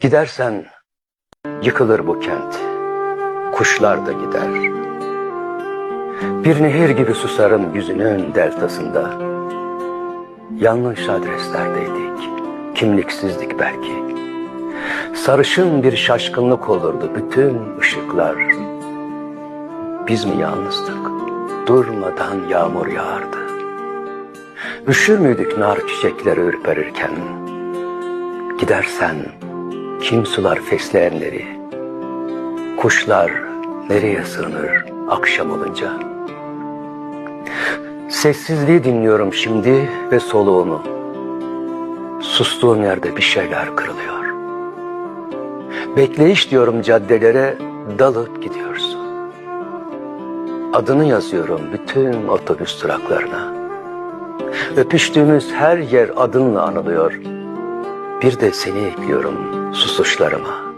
Gidersen yıkılır bu kent, kuşlar da gider. Bir nehir gibi susarım yüzünün deltasında. Yanlış adreslerdeydik, kimliksizdik belki. Sarışın bir şaşkınlık olurdu bütün ışıklar. Biz mi yalnızdık, durmadan yağmur yağardı. Üşür müydük nar çiçekleri ürperirken? Gidersen kim sular fesleğenleri? Kuşlar nereye sığınır akşam olunca? Sessizliği dinliyorum şimdi ve soluğumu. Sustuğum yerde bir şeyler kırılıyor. Bekleyiş diyorum caddelere, dalıp gidiyorsun. Adını yazıyorum bütün otobüs duraklarına. Öpüştüğümüz her yer adınla anılıyor. Bir de seni ekliyorum susuşlarıma.